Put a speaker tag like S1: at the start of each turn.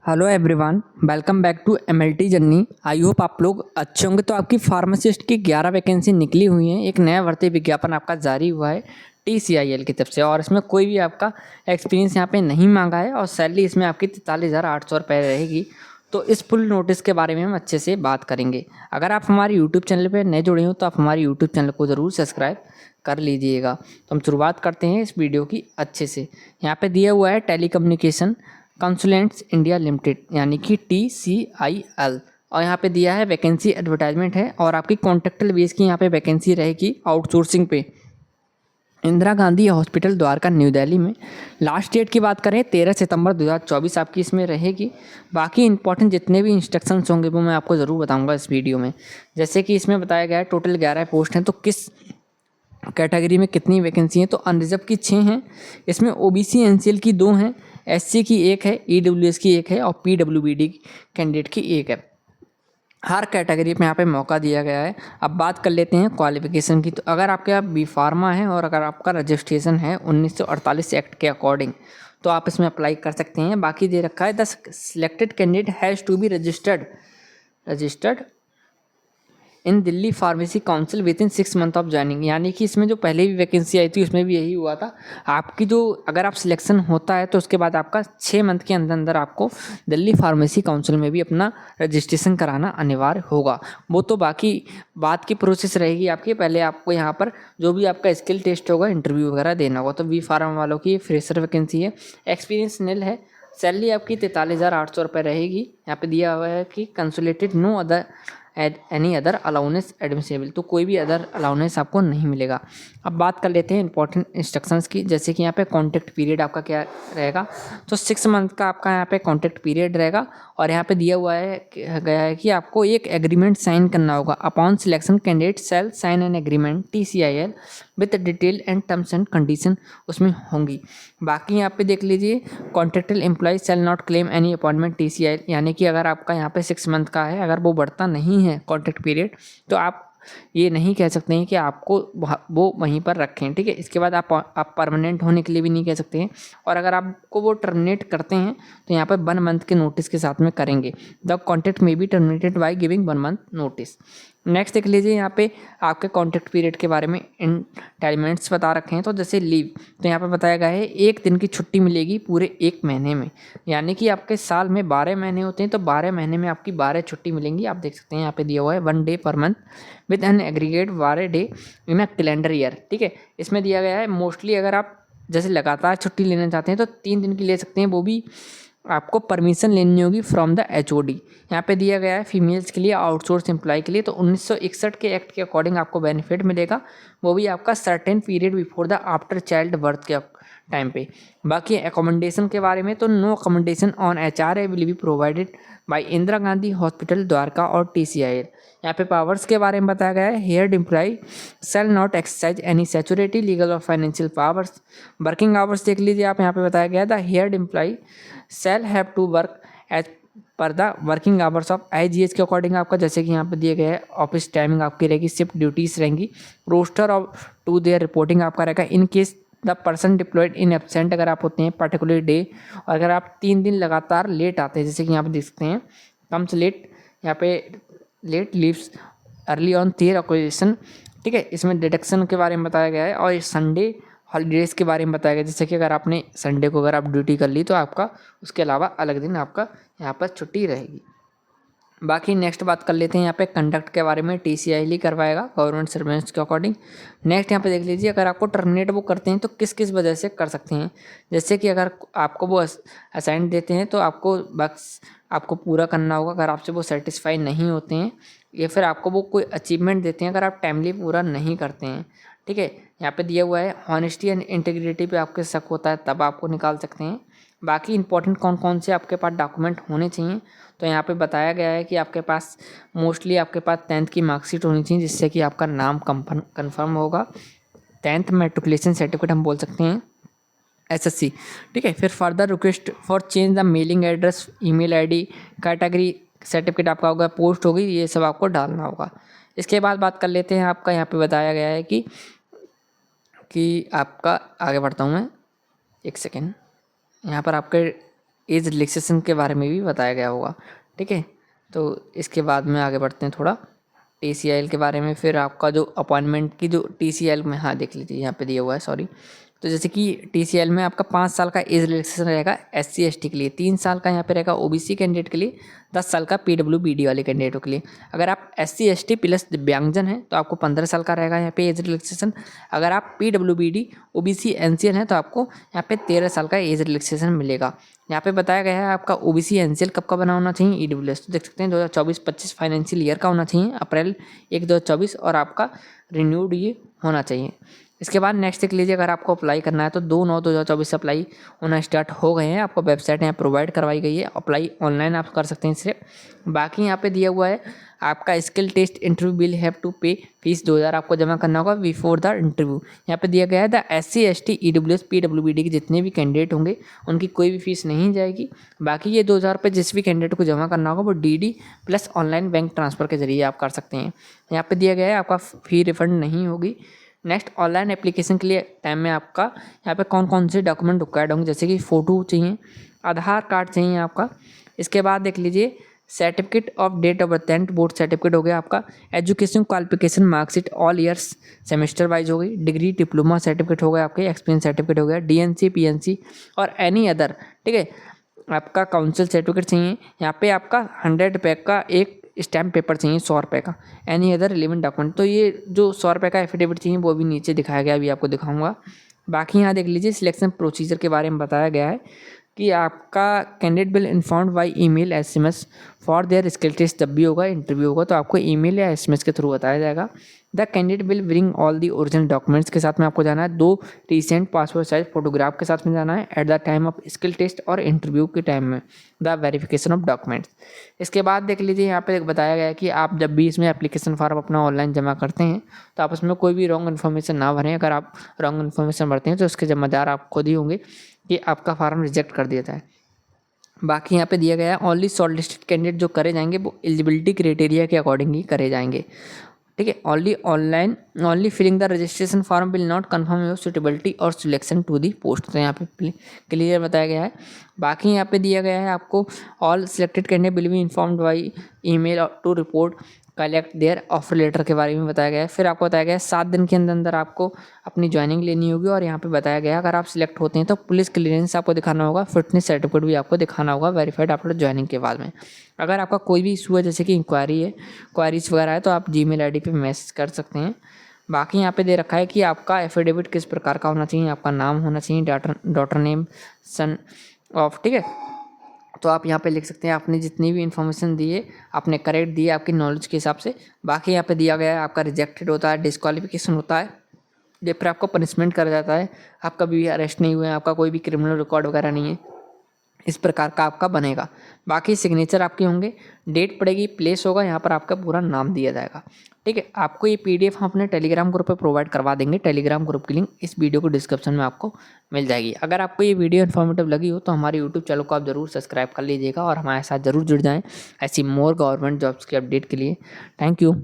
S1: Hello everyone, welcome back to MLT journey. I hope आप लोग अच्छे होंगे। तो आपकी फार्मासिस्ट की 11 वैकेंसी निकली हुई हैं। एक नया भर्ती विज्ञापन आपका जारी हुआ है TCIL की तरफ से, और इसमें कोई भी आपका एक्सपीरियंस यहाँ पे नहीं मांगा है और सैलरी इसमें आपकी 43,800 रुपये रहेगी। तो इस फुल नोटिस के बारे में हम अच्छे से बात करेंगे। अगर आप हमारे यूट्यूब चैनल पर नए जुड़े हो तो आप हमारे यूट्यूब चैनल को ज़रूर सब्सक्राइब कर लीजिएगा। तो हम शुरुआत करते हैं इस वीडियो की अच्छे से। यहाँ पे दिया हुआ है टेलीकम्युनिकेशन कंसुलेंट्स इंडिया लिमिटेड यानी कि TCIL, और यहाँ पे दिया है वैकेंसी एडवर्टाइजमेंट है और आपकी कॉन्ट्रेक्चुअल बेस की यहाँ पे वैकेंसी रहेगी आउटसोर्सिंग पे। इंदिरा गांधी हॉस्पिटल द्वारका न्यू दिल्ली में। लास्ट डेट की बात करें 13 सितंबर 2024 आपकी इसमें रहेगी। बाकी इंपॉर्टेंट जितने भी इंस्ट्रक्शंस होंगे वो मैं आपको ज़रूर बताऊंगा इस वीडियो में। जैसे कि इसमें बताया गया है टोटल 11 पोस्ट हैं। तो किस कैटेगरी में कितनी वैकेंसी हैं, तो अनरिजर्व की 6 हैं, इसमें OBC NCL की 2 हैं, SC की 1 है, EWS की 1 है और PWBD कैंडिडेट की 1 है। हर कैटेगरी में यहाँ पे मौका दिया गया है। अब बात कर लेते हैं क्वालिफिकेशन की। तो अगर आपके यहाँ बी फार्मा है और अगर आपका रजिस्ट्रेशन है 1948 एक्ट के अकॉर्डिंग तो आप इसमें अप्लाई कर सकते हैं। बाकी दे रखा है the selected candidate has to be registered in Delhi pharmacy council within 6 month of joining. यानी कि इसमें जो पहले भी वैकेंसी आई थी उसमें भी यही हुआ था। आपकी जो अगर आप सिलेक्शन होता है तो उसके बाद आपका 6 मंथ के अंदर अंदर आपको दिल्ली फार्मेसी काउंसिल में भी अपना रजिस्ट्रेशन कराना अनिवार्य होगा। वो तो बाकी बात की प्रोसेस रहेगी आपकी। पहले आपको यहाँ पर जो भी आपका स्किल टेस्ट होगा, इंटरव्यू वगैरह देना होगा। तो बी फार्मा वालों की फ्रेशर वैकेंसी है, एक्सपीरियंस निल है। सैलरी आपकी 43,800 रुपये रहेगी। यहाँ पे दिया हुआ है कि consolidated no other any other allowance admissible, तो कोई भी अदर अलाउंस आपको नहीं मिलेगा। अब बात कर लेते हैं इंपॉर्टेंट इंस्ट्रक्शंस की। जैसे कि यहाँ पे कॉन्ट्रैक्ट पीरियड आपका क्या रहेगा, तो 6 मंथ का आपका यहाँ पे कॉन्ट्रैक्ट पीरियड रहेगा। और यहाँ पे दिया हुआ है गया है कि आपको एक एग्रीमेंट साइन करना होगा। Upon selection candidate shall sign an agreement TCIL with detail and terms and condition उसमें होंगी। बाकी यहाँ पे देख लीजिए, contractual employ shall not claim any appointment TCIL, यानी कि अगर आपका यहाँ पे 6 मंथ का है, अगर वो बढ़ता नहीं है कॉन्ट्रैक्ट पीरियड तो आप ये नहीं कह सकते हैं कि आपको वो वहीं पर रखें। ठीक है, इसके बाद आप परमानेंट होने के लिए भी नहीं कह सकते हैं। और अगर आपको वो टर्मिनेट करते हैं तो यहाँ पर 1 मंथ के नोटिस के साथ में करेंगे। द कॉन्ट्रैक्ट में be terminated by giving 1 month notice. Next देख लीजिए, यहाँ पे आपके कॉन्ट्रैक्ट पीरियड के बारे में एंटाइटलमेंट्स बता रखे हैं। तो जैसे लीव, तो यहाँ पे बताया गया है 1 दिन की छुट्टी मिलेगी पूरे 1 महीने में। यानी कि आपके साल में 12 महीने होते हैं, तो 12 महीने में आपकी 12 छुट्टी मिलेंगी। आप देख सकते हैं यहाँ पे दिया हुआ है 1 day per month with an aggregate 12 day in a calendar year. ठीक है, इसमें दिया गया है मोस्टली अगर आप जैसे लगातार छुट्टी लेना चाहते हैं तो 3 दिन की ले सकते हैं, वो भी आपको परमिशन लेनी होगी फ्रॉम द HOD। यहाँ पे दिया गया है फीमेल्स के लिए, आउटसोर्स एम्प्लॉय के लिए, तो 1961 के एक्ट के अकॉर्डिंग आपको बेनिफिट मिलेगा, वो भी आपका certain period before the after child birth के टाइम पे। बाकी एकोमोडेशन के बारे में तो no accommodation on HRA will be provided by Indira Gandhi hospital Dwarka और TCIL। यहाँ पे पावर्स के बारे में बताया गया है, hired employ shall not exercise any statutory legal और फाइनेंशियल पावर्स। वर्किंग आवर्स देख लीजिए आप, यहाँ पे बताया गया the hired employ shall have to work as per the working hours of IGH के अकॉर्डिंग आपका, जैसे कि यहाँ पे दिए गए हैं ऑफिस टाइमिंग आपकी रहेगी, शिफ्ट ड्यूटीज़ रहेंगी, roster of to their reporting आपका रहेगा in case the person deployed in absent, अगर आप होते हैं पर्टिकुलर डे, और अगर आप 3 दिन लगातार लेट आते हैं, जैसे कि यहाँ पे देख सकते हैं कम्स लेट, यहाँ पे late leaves early on their occupation. ठीक है, इसमें डिडक्शन के बारे में बताया गया है और संडे हॉलीडेज़ के बारे में बताया गया, जैसे कि अगर आपने संडे को अगर आप ड्यूटी कर ली तो आपका उसके अलावा अलग दिन आपका यहाँ पर छुट्टी रहेगी। बाकी नेक्स्ट बात कर लेते हैं यहाँ पे कंडक्ट के बारे में। TCIL ही करवाएगा गवर्नमेंट सर्वेंट्स के अकॉर्डिंग। नेक्स्ट यहाँ पे देख लीजिए, अगर आपको टर्मिनेट वो करते हैं तो किस किस वजह से कर सकते हैं। जैसे कि अगर आपको वो असाइन देते हैं तो आपको बस आपको पूरा करना होगा अगर आपसे वो सेटिस्फाई नहीं होते हैं, या फिर आपको वो कोई अचीवमेंट देते हैं अगर आप टाइमली पूरा नहीं करते हैं। ठीक है, यहाँ पे दिया हुआ है हॉनेस्टी एंड इंटीग्रिटी पे आपके शक होता है तब आपको निकाल सकते हैं। बाकी इंपॉर्टेंट कौन कौन से आपके पास डॉक्यूमेंट होने चाहिए, तो यहाँ पे बताया गया है कि आपके पास मोस्टली आपके पास 10th की मार्कशीट होनी चाहिए, जिससे कि आपका नाम कंफर्म होगा। 10th मेट्रिकुलेशन सर्टिफिकेट हम बोल सकते हैं, SSC। ठीक है, फिर further request for change the mailing address, email ID, category certificate आपका होगा, पोस्ट होगी, ये सब आपको डालना होगा। इसके बाद बात कर लेते हैं, आपका यहाँ पे बताया गया है कि आपका, आगे बढ़ता हूँ मैं, एक सेकेंड, यहाँ पर आपके एज रिलैक्सेशन के बारे में भी बताया गया होगा। ठीक है, तो इसके बाद में आगे बढ़ते हैं थोड़ा TCIL के बारे में। फिर आपका जो अपॉइंटमेंट की जो TCIL में, हाँ देख लीजिए यहाँ पे दिया हुआ है, सॉरी। तो जैसे कि TCIL में आपका 5 साल का एज रिलैक्सेशन रहेगा SC ST के लिए, 3 साल का यहाँ पे रहेगा OBC कैंडिडेट के लिए, 10 साल का PWBD वाले कैंडिडेटों के लिए। अगर आप SC ST प्लस दिव्यांगजन हैं तो आपको 15 साल का रहेगा यहाँ पे एज रिलैक्सेशन। अगर आप PWBD OBC NCL हैं तो आपको यहाँ पे 13 साल का एज रिलैक्सेशन मिलेगा। यहाँ पे बताया गया है आपका OBC NCL कब का बना होना चाहिए, EWS तो देख सकते हैं 2024-25 फाइनेंशियल ईयर का होना चाहिए, अप्रैल 1 2024, और आपका रिन्यूड ये होना चाहिए। इसके बाद नेक्स्ट देख लीजिए, अगर आपको अप्लाई करना है तो 2/9/2024 से अप्लाई होना स्टार्ट हो गए हैं। आपको वेबसाइट यहाँ प्रोवाइड करवाई गई है, अप्लाई ऑनलाइन आप कर सकते हैं इससे। बाकी यहाँ पे दिया हुआ है आपका skill test interview will have to pay, fees 2000 आपको जमा करना होगा बिफोर द इंटरव्यू। यहाँ पे दिया गया है the SC ST EWS PWBD के जितने भी कैंडिडेट होंगे उनकी कोई भी फीस नहीं जाएगी। बाकी ये 2000 रुपये जिस भी कैंडिडेट को जमा करना होगा वो DD plus online bank transfer के जरिए आप कर सकते हैं। यहाँ पे दिया गया है आपका फी रिफंड नहीं होगी। नेक्स्ट, ऑनलाइन एप्लीकेशन के लिए टाइम में आपका यहाँ पे कौन कौन से डॉक्यूमेंट रिक्वायर्ड होंगे, जैसे कि फ़ोटो चाहिए, आधार कार्ड चाहिए आपका। इसके बाद देख लीजिए certificate of date of birth, 10th board certificate हो गया आपका, education qualification marksheet all years semester wise हो गई, डिग्री डिप्लोमा सर्टिफिकेट हो गया आपके, एक्सपीरियंस सर्टिफिकेट हो गया, DNC PNC और एनी अदर। ठीक है, आपका काउंसिल सर्टिफिकेट चाहिए। यहाँ पे आपका 100 रुपये का एक स्टैम्प पेपर चाहिए, 100 रुपये का। एनी अदर रिलेवेंट डॉक्यूमेंट, तो ये जो 100 रुपये का एफिडेविट चाहिए वो भी नीचे दिखाया गया, अभी आपको दिखाऊंगा। बाकी यहाँ देख लीजिए सिलेक्शन प्रोसीजर के बारे में बताया गया है कि आपका candidate will informed by email SMS for their skill test. जब भी होगा इंटरव्यू होगा तो आपको email या SMS के थ्रू बताया जाएगा। The candidate will bring all the original documents के साथ में आपको जाना है, 2 रिसेंट पासपोर्ट साइज फोटोग्राफ के साथ में जाना है at the time of skill test और इंटरव्यू के टाइम में, द वेरिफिकेशन ऑफ डॉक्यूमेंट्स। इसके बाद देख लीजिए यहाँ पे बताया गया है कि आप जब भी इसमें एप्लीकेशन फॉर्म अपना ऑनलाइन जमा करते हैं तो आप उसमें कोई भी रॉन्ग इन्फॉर्मेशन ना भरें। अगर आप रॉन्ग इन्फॉर्मेशन भरते हैं तो उसके जिम्मेदार आप खुद ही होंगे कि आपका फार्म रिजेक्ट कर दिया जाए। बाकी यहाँ पे दिया गया है ओनली शॉर्टलिस्टेड कैंडिडेट जो करे जाएंगे वो एलिजिबिलिटी क्राइटेरिया के अकॉर्डिंग ही करे जाएंगे। ठीक है, only filling the registration form will not confirm your suitability और सिलेक्शन टू दी पोस्ट, तो यहाँ पे क्लियर बताया गया है। बाकी यहाँ पे दिया गया है आपको all selected candidate will be informed by email to report collect their offer letter के बारे में बताया गया है। फिर आपको बताया गया है 7 दिन के अंदर अंदर आपको अपनी ज्वाइनिंग लेनी होगी। और यहाँ पे बताया गया है अगर आप सिलेक्ट होते हैं तो पुलिस क्लियरेंस आपको दिखाना होगा, फिटनेस सर्टिफिकेट भी आपको दिखाना होगा वेरीफाइड आफ्टर ज्वाइनिंग के बाद में। अगर आपका कोई भी इशू है जैसे कि क्वारीज वगैरह है तो आप Gmail ID पे मैसेज कर सकते हैं। बाकी यहाँ पे दे रखा है कि आपका एफिडेविट किस प्रकार का होना चाहिए, आपका नाम होना चाहिए, डॉटर नेम, सन ऑफ। ठीक है, तो आप यहाँ पे लिख सकते हैं आपने जितनी भी इन्फॉर्मेशन दी है आपने करेक्ट दी है आपकी नॉलेज के हिसाब से। बाकी यहाँ पे दिया गया है आपका रिजेक्टेड होता है, डिस्क्वालिफिकेशन होता है या फिर आपको पनिशमेंट करा जाता है, आप कभी भी अरेस्ट नहीं हुए हैं, आपका कोई भी क्रिमिनल रिकॉर्ड वगैरह नहीं है, इस प्रकार का आपका बनेगा। बाकी सिग्नेचर आपके होंगे, डेट पड़ेगी, प्लेस होगा, यहाँ पर आपका पूरा नाम दिया जाएगा। ठीक है, आपको ये PDF हम अपने टेलीग्राम ग्रुप पे प्रोवाइड करवा देंगे। टेलीग्राम ग्रुप की लिंक इस वीडियो को डिस्क्रिप्शन में आपको मिल जाएगी। अगर आपको ये वीडियो इन्फॉर्मेटिव लगी हो तो हमारे यूट्यूब चैनल को आप ज़रूर सब्सक्राइब कर लीजिएगा और हमारे साथ ज़रूर जुड़ जाएँ ऐसी मोर गवर्नमेंट जॉब्स की अपडेट के लिए। Thank you.